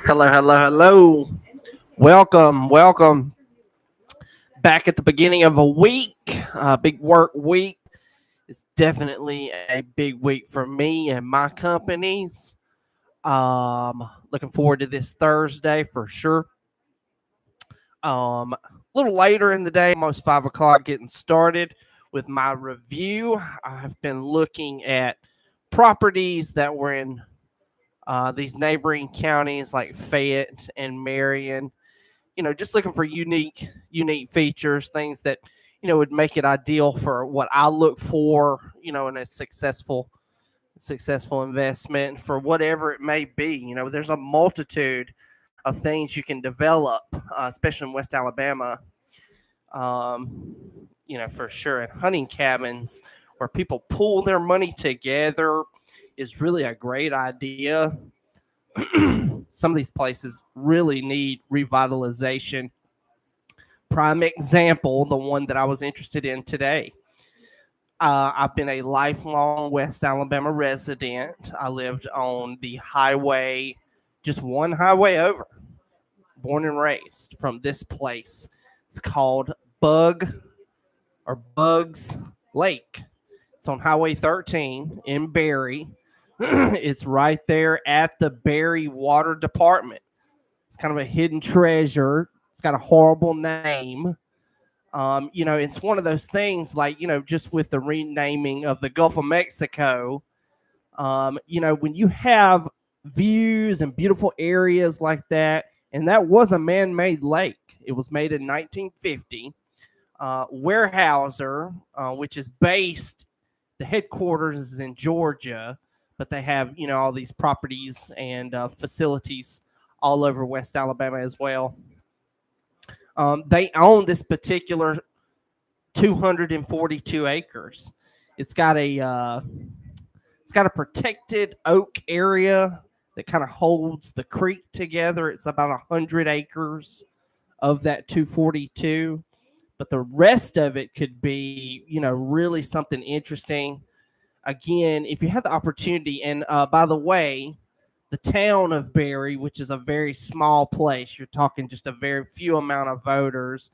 Hello, hello, hello. Welcome. Back at the beginning of a week, big work week. It's definitely a big week for me and my companies. Looking forward to this Thursday for sure. A little later in the day, almost 5 o'clock, getting started with my review. I've been looking at properties that were in these neighboring counties like Fayette and Marion. Just looking for unique features, things that would make it ideal for what I look for, in a successful investment for whatever it may be. There's a multitude of things you can develop, especially in West Alabama. For sure. And hunting cabins where people pool their money together is really a great idea. Some of these places really need revitalization. Prime example, the one that I was interested in today. I've been a lifelong West Alabama resident. I lived on the highway, just one highway over, born and raised from this place. It's called Bugs Lake. It's on Highway 13 in Berry. It's right there at the Berry Water Department. It's kind of a hidden treasure. It's got a horrible name. It's one of those things like, just with the renaming of the Gulf of Mexico, when you have views and beautiful areas like that, and that was a man-made lake. It was made in 1950. Weyerhaeuser, which is based, the headquarters is in Georgia, but they have, all these properties and facilities all over West Alabama as well. They own this particular 242 acres. It's got a protected oak area that kind of holds the creek together. It's about 100 acres of that 242, but the rest of it could be, really something interesting. Again, if you have the opportunity, and by the way, the town of Berry, which is a very small place, you're talking just a very few amount of voters.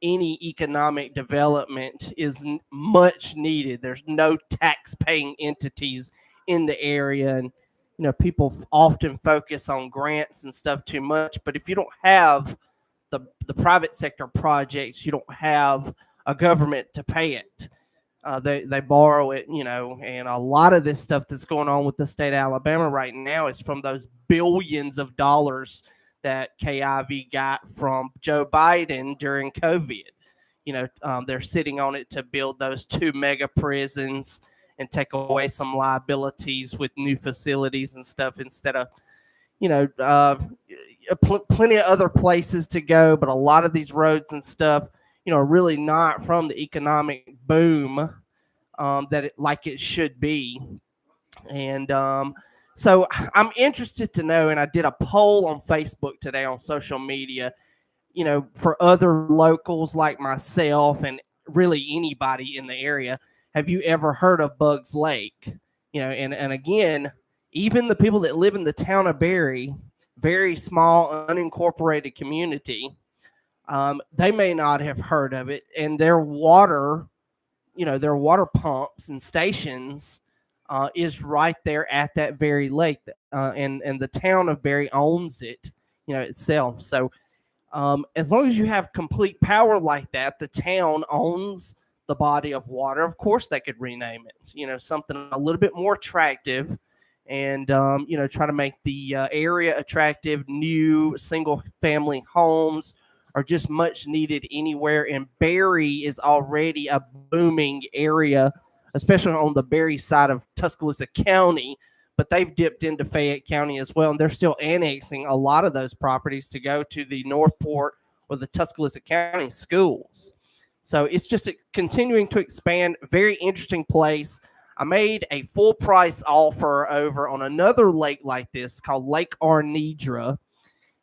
Any economic development is much needed. There's no tax-paying entities in the area, and people often focus on grants and stuff too much. But if you don't have the private sector projects, you don't have a government to pay it. They borrow it, and a lot of this stuff that's going on with the state of Alabama right now is from those billions of dollars that KIV got from Joe Biden during COVID. They're sitting on it to build those 2 mega prisons and take away some liabilities with new facilities and stuff instead of, plenty of other places to go. But a lot of these roads and stuff, are really not from the economic boom like it should be. And so I'm interested to know, and I did a poll on Facebook today on social media, for other locals like myself and really anybody in the area. Have you ever heard of Bugs Lake? And again, even the people that live in the town of Berry, very small, unincorporated community, they may not have heard of it. And their water pumps and stations is right there at that very lake, and the town of Berry owns it, itself. So as long as you have complete power like that, the town owns the body of water. Of course, they could rename it, something a little bit more attractive, and try to make the area attractive. New single-family homes are just much needed anywhere, and Berry is already a booming area, especially on the Berry side of Tuscaloosa County, but they've dipped into Fayette County as well, and they're still annexing a lot of those properties to go to the Northport or the Tuscaloosa County schools. So it's just continuing to expand. Very interesting place. I made a full price offer over on another lake like this called Lake Arnedra,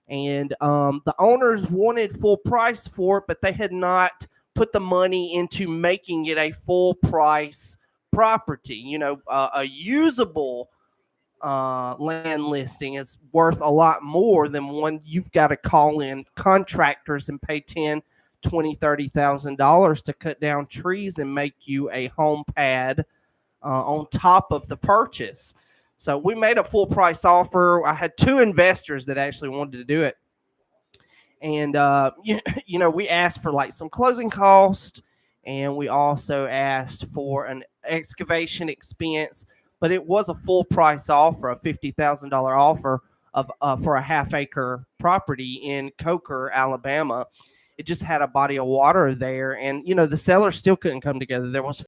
and the owners wanted full price for it, but they had not put the money into making it a full price property. You know, a usable land listing is worth a lot more than one you've got to call in contractors and pay 10, 20, $30,000 to cut down trees and make you a home pad on top of the purchase. So we made a full price offer. I had two investors that actually wanted to do it. And, you know, we asked for like some closing cost, and we also asked for an excavation expense, but it was a full price offer, a $50,000 offer of for a half acre property in Coker, Alabama. It just had a body of water there, and you know the seller still couldn't come together. There was